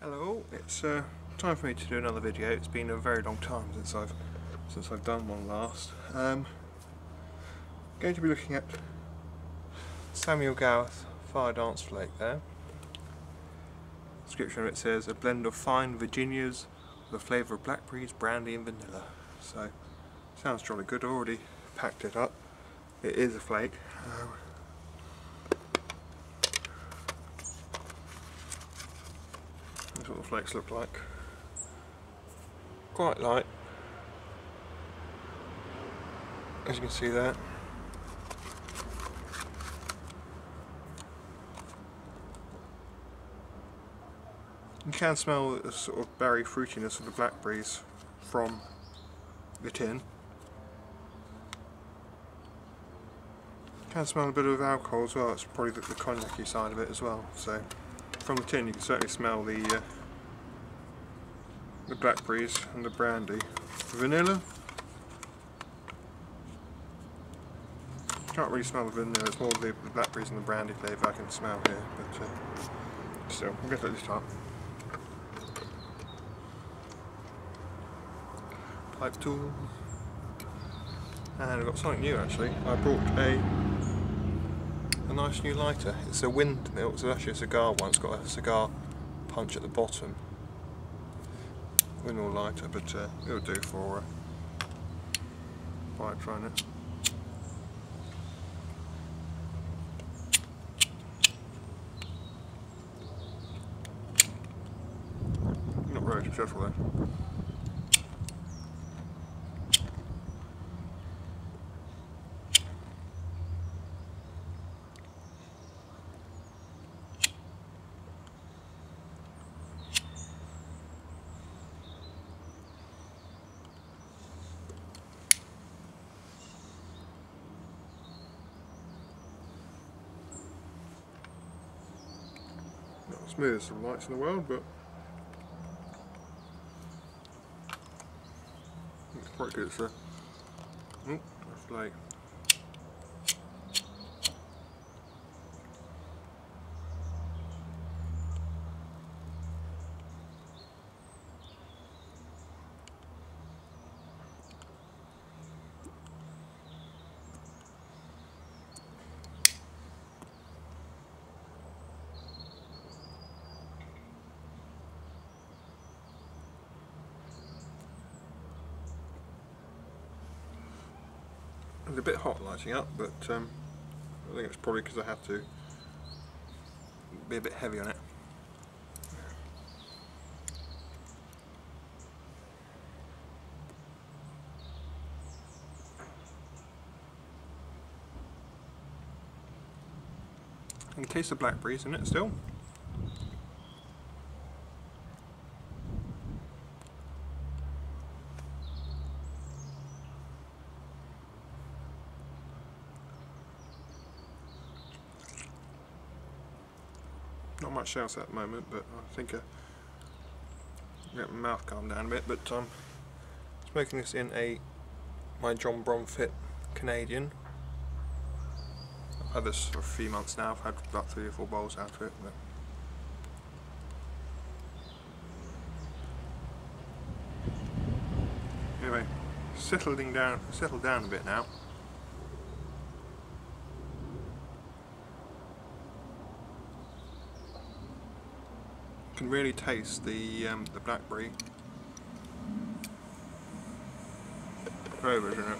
Hello, it's time for me to do another video. It's been a very long time since I've done one last. Going to be looking at Samuel Gawith Firedance Flake there. The description of it says a blend of fine Virginias with a flavour of blackberries, brandy and vanilla. So sounds jolly good. I already packed it up. It is a flake. That's what the flakes look like. Quite light, as you can see there. You can smell the sort of berry fruitiness of the blackberries from the tin. You can smell a bit of alcohol as well. It's probably the cognac-y side of it as well. So from the tin you can certainly smell the blackberries and the brandy. Vanilla, can't really smell the vanilla, it's more the blackberries and the brandy flavour I can smell here, but still, we'll get at this time. Pipe tool, and I've got something new actually. I brought a nice new lighter. It's a windmill, it's actually a cigar one, it's got a cigar punch at the bottom. Windmill lighter, but it'll do for pipe trying it. Not very successful though. Not as smooth as some lights in the world, but it's quite good. So, oh, that's like it's a bit hot lighting up, but I think it's probably because I have to be a bit heavy on it. I can taste the blackberries in it still. Not much else at the moment, but I think get my mouth calmed down a bit. But I'm smoking this in my John Bromfit Canadian. I've had this for a few months now. I've had about 3 or 4 bowls out of it. But anyway, settled down a bit now. Can really taste the blackberry flavours in it.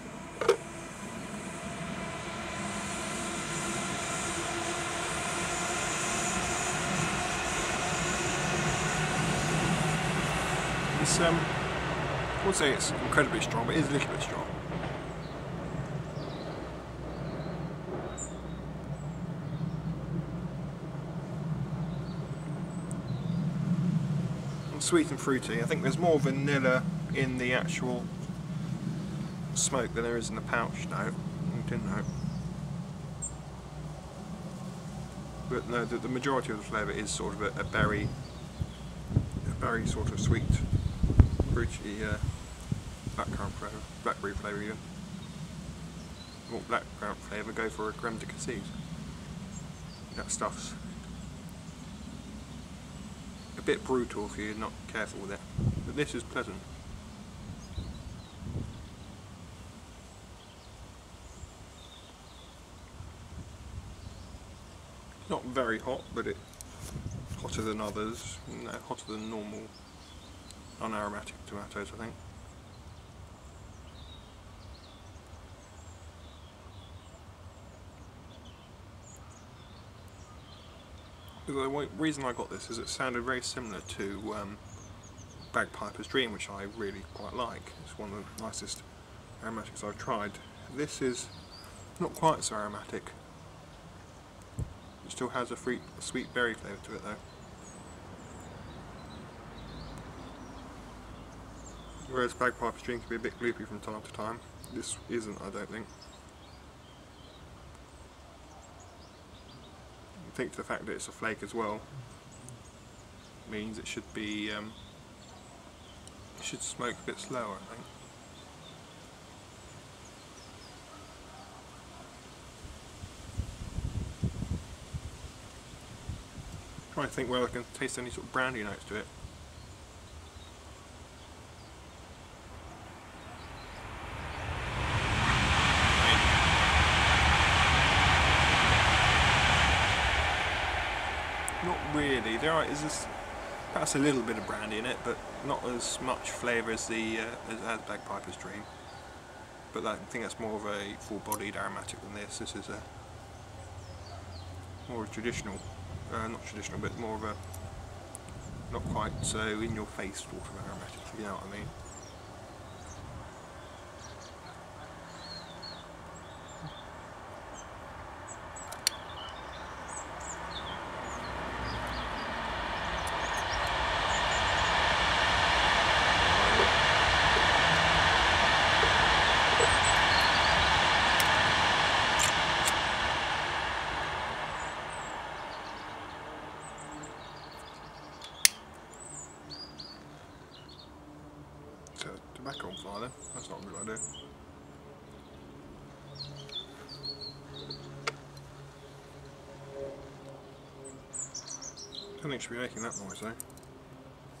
It's I would say it's incredibly strong, but it is a little bit strong. Sweet and fruity. I think there's more vanilla in the actual smoke than there is in the pouch note, tin note. But no, the majority of the flavour is sort of a berry sort of sweet, fruity blackberry flavour even. More blackberry flavour, go for a creme de cassis. That stuff's a bit brutal if you're not careful with it, but this is pleasant. Not very hot, but it's hotter than others, no, hotter than normal unaromatic tomatoes, I think. The reason I got this is it sounded very similar to Bagpiper's Dream, which I really quite like. It's one of the nicest aromatics I've tried. This is not quite so aromatic. It still has a sweet berry flavour to it though. Whereas Bagpiper's Dream can be a bit gloopy from time to time, this isn't, I don't think. I think the fact that it's a flake as well means it should be it should smoke a bit slower, I think. Trying to think whether I can taste any sort of brandy notes to it. Not really. There is this, perhaps a little bit of brandy in it, but not as much flavour as the as Bagpiper's Dream. But I think that's more of a full-bodied aromatic than this. This is a more traditional, not traditional, but more of a not quite so in-your-face sort of aromatic. If you know what I mean. Tobacco on fire then, that's not a good idea. I don't think it should be making that noise though.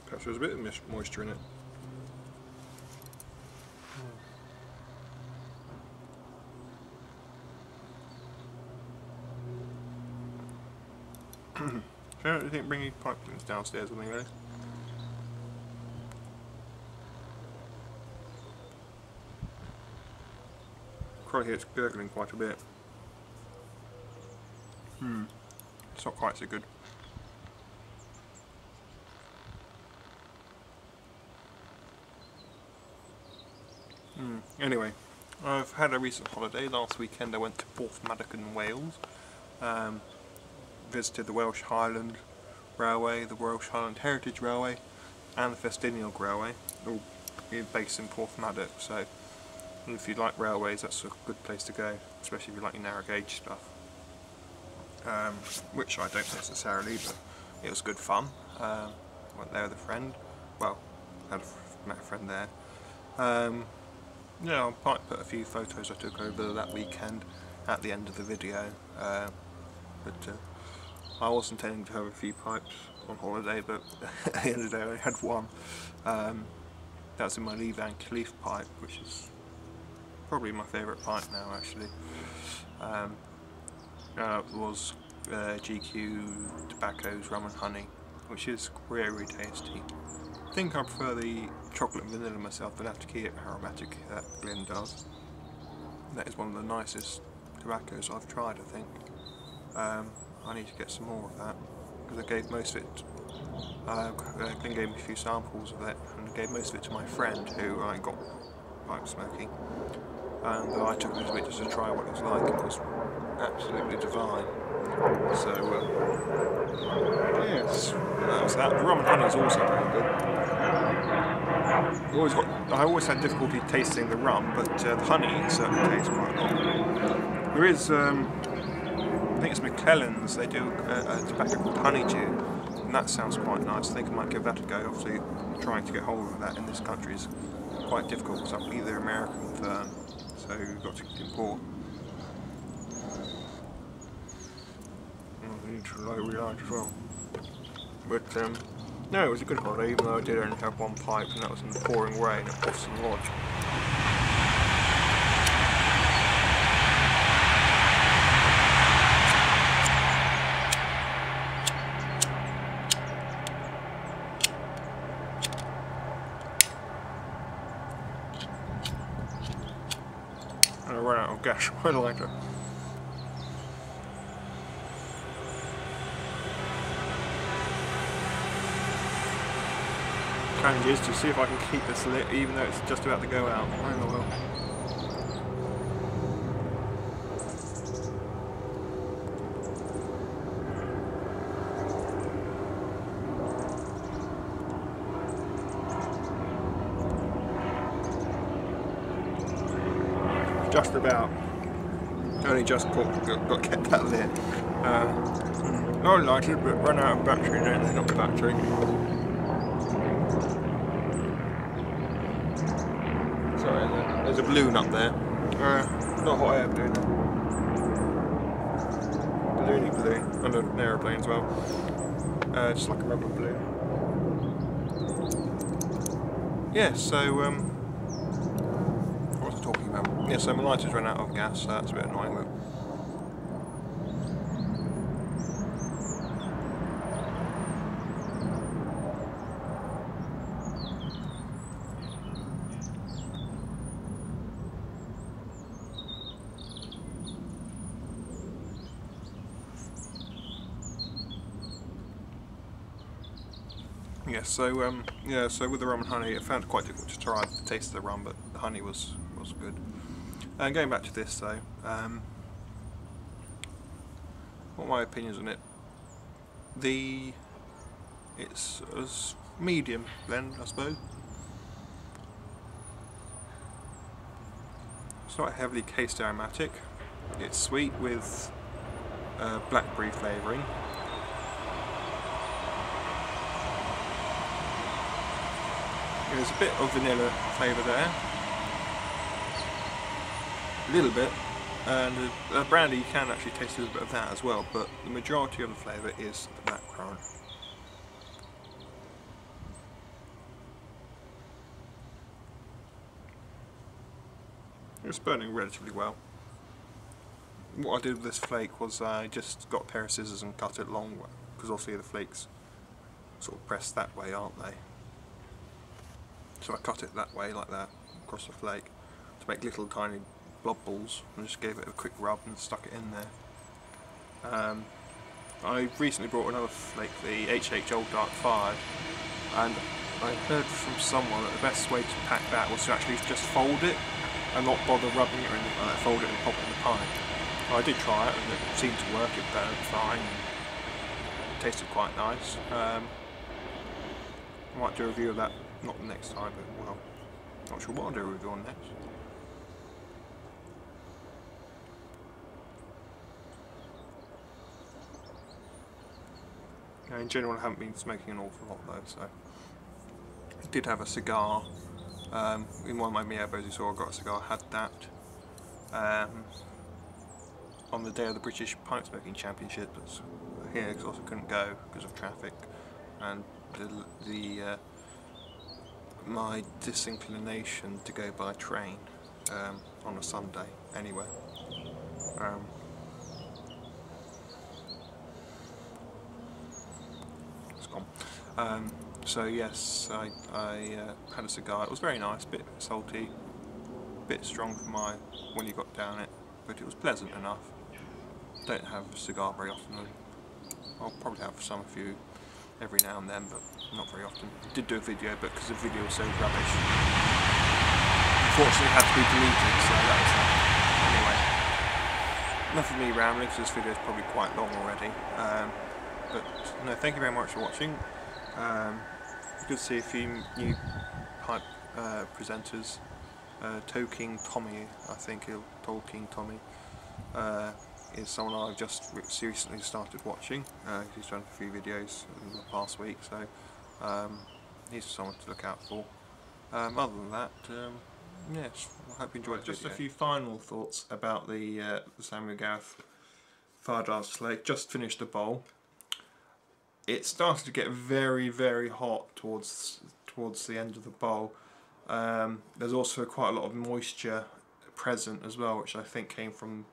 Perhaps there's a bit of moisture in it. So I don't think bringing pipe cleaners downstairs or anything really. Probably hear it's gurgling quite a bit. It's not quite so good. Anyway, I've had a recent holiday. Last weekend I went to Porthmadog in Wales. Visited the Welsh Highland Railway, the Welsh Highland Heritage Railway and the Festiniog Railway, all based in Porthmadog. So if you like railways, that's a good place to go, especially if you like your narrow gauge stuff. Which I don't necessarily, but it was good fun. Went there with a friend. Well, met a friend there. Yeah, I might put a few photos I took over that weekend at the end of the video. But I was intending to have a few pipes on holiday, but at the end of the day I only had one. That's in my Lee Van Cleef pipe, which is probably my favourite pipe now actually. It was GQ Tobacco's Rum and Honey, which is very tasty. I think I prefer the chocolate and vanilla myself, but I have to keep it aromatic that Glen does. That is one of the nicest tobaccos I've tried, I think. I need to get some more of that, because I gave most of it, Glen gave me a few samples of it, and I gave most of it to my friend who I got pipe smoking. And I took a little bit just to try what it was like, and it was absolutely divine. So, yes, that was that. The rum and honey is also very good. I always had difficulty tasting the rum, but the honey certainly tastes quite well. There is, I think it's McClellan's, they do a tobacco called Honeydew, and that sounds quite nice. I think I might give that a go. Obviously, trying to get hold of that in this country is quite difficult because I believe they're American firm, so you've got to import. I need to lower relight as well. But No, it was a good holiday, even though I did only have one pipe, and that was in the pouring rain at Porthmadog. And I ran out of gas on my lighter. Challenge is to see if I can keep this lit even though it's just about to go out. I don't know. Just about. Only just got kept that lit. I lighted but run out of battery then, not the battery. Sorry, there's a balloon up there. Not hot air balloon. Balloony balloon. And an aeroplane as well. Just like a rubber balloon. Yeah, so what was I talking about? Yeah, so my lighter's run out of gas, so that's a bit annoying. But yeah, so with the rum and honey, I found it quite difficult to try the taste of the rum, but the honey was good. And going back to this though, what are my opinions on it? It's a medium blend, I suppose. It's not heavily cased aromatic. It's sweet with blackberry flavouring. There's a bit of vanilla flavour there, a little bit, and the brandy you can actually taste a little bit of that as well, but the majority of the flavour is the blackcurrant. It's burning relatively well. What I did with this flake was I just got a pair of scissors and cut it long, because obviously the flakes sort of pressed that way, aren't they? So I cut it that way, like that, across the flake, to make little tiny blob balls, and just gave it a quick rub and stuck it in there. I recently brought another flake, the HH Old Dark 5, and I heard from someone that the best way to pack that was to actually just fold it and not bother rubbing it or anything like that, fold it and pop it in the pipe. So I did try it and it seemed to work, it burned fine, and it tasted quite nice. I might do a review of that. Not the next time, but well, not sure what I'll do a review on next. Now, in general, I haven't been smoking an awful lot though, so I did have a cigar. In one of my Miabos you saw I got a cigar, I had that on the day of the British Pipe Smoking Championships here, because I also couldn't go because of traffic and my disinclination to go by train on a Sunday anyway. It's gone. So yes, I had a cigar. It was very nice, a bit salty, a bit strong for my when you got down it, but it was pleasant enough. Don't have a cigar very often. I'll probably have a few every now and then, but not very often. I did do a video, but because the video was so rubbish, unfortunately it had to be deleted, so that was that. Anyway, enough of me rambling, because this video is probably quite long already. But no, thank you very much for watching. Good to see a few new pipe presenters. King Tommy, I think King Tommy, is someone I've just recently started watching. He's done a few videos in the past week, so he's someone to look out for. Other than that, yes, I hope you enjoyed the video. Just a few final thoughts about the Samuel Gawith Firedance Flake. Just finished the bowl. it started to get very, very hot towards the end of the bowl. There's also quite a lot of moisture present as well, which I think came from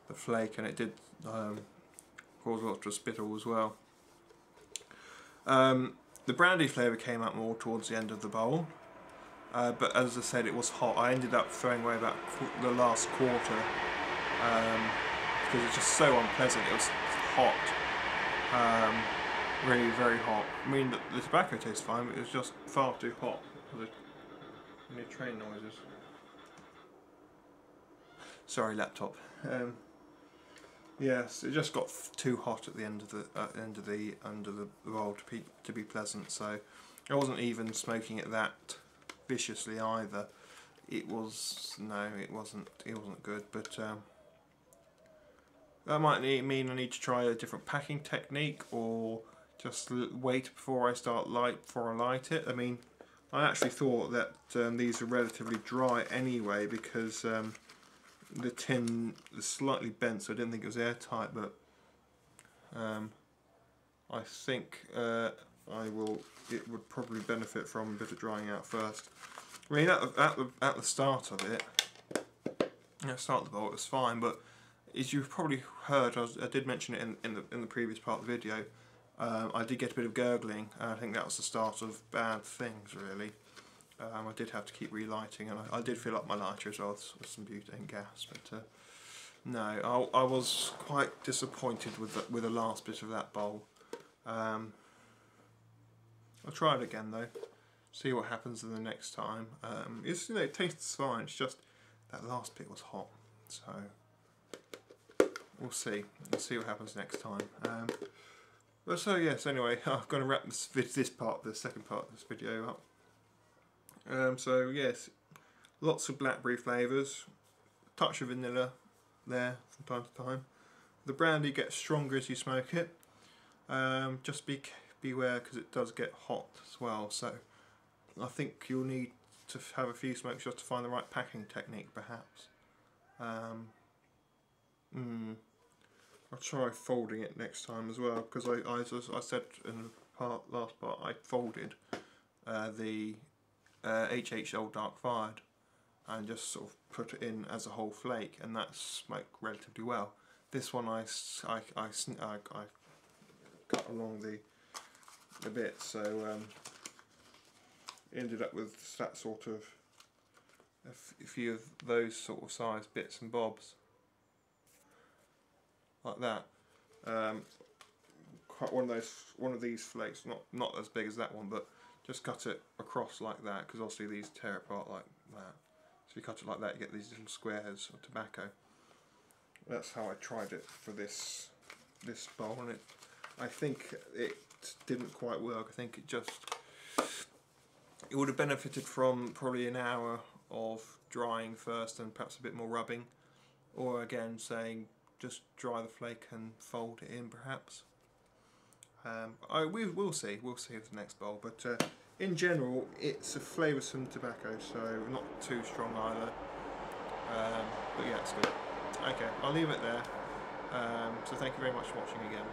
the flake, and it did cause lots of spittle as well. The brandy flavour came out more towards the end of the bowl, but as I said, it was hot. I ended up throwing away about the last quarter because it's just so unpleasant. It was hot, really very hot. I mean, the tobacco tastes fine, but it was just far too hot. Any train noises? Sorry, laptop. Yes, it just got too hot at the end of the bowl to be pleasant. So I wasn't even smoking it that viciously either. It wasn't good. But that might mean I need to try a different packing technique, or just wait before I light it. I mean, I actually thought that these are relatively dry anyway, because the tin is slightly bent, so I didn't think it was airtight, but I think it would probably benefit from a bit of drying out first. I mean, at the start of it, at the start of the bowl, it was fine, but as you've probably heard, I did mention it in the previous part of the video, I did get a bit of gurgling, and I think that was the start of bad things, really. I did have to keep relighting, and I did fill up my lighter as well with some butane gas, but no, I was quite disappointed with the last bit of that bowl. I'll try it again though, see what happens in the next time. It tastes fine, it's just that last bit was hot, so we'll see what happens next time. But so yes, anyway, I'm going to wrap the second part of this video up. So yes, lots of blackberry flavours, touch of vanilla there from time to time. The brandy gets stronger as you smoke it. Just beware, because it does get hot as well, so I think you'll need to have a few smokes just to find the right packing technique, perhaps. I'll try folding it next time as well, because as I said in the last part, I folded the HH Old Dark Fired and just sort of put it in as a whole flake, and that smoked relatively well. This one I cut along the bit, so ended up with that sort of a few of those sort of size bits and bobs like that. Cut one of these flakes, not as big as that one, but just cut it across like that, because obviously these tear apart like that. So you cut it like that, you get these little squares of tobacco. That's how I tried it for this bowl, and I think it didn't quite work. I think it would have benefited from probably an hour of drying first and perhaps a bit more rubbing, or again saying just dry the flake and fold it in, perhaps. We'll see with the next bowl, but in general it's a flavoursome tobacco, so not too strong either. But yeah, it's good. Okay, I'll leave it there. So thank you very much for watching again.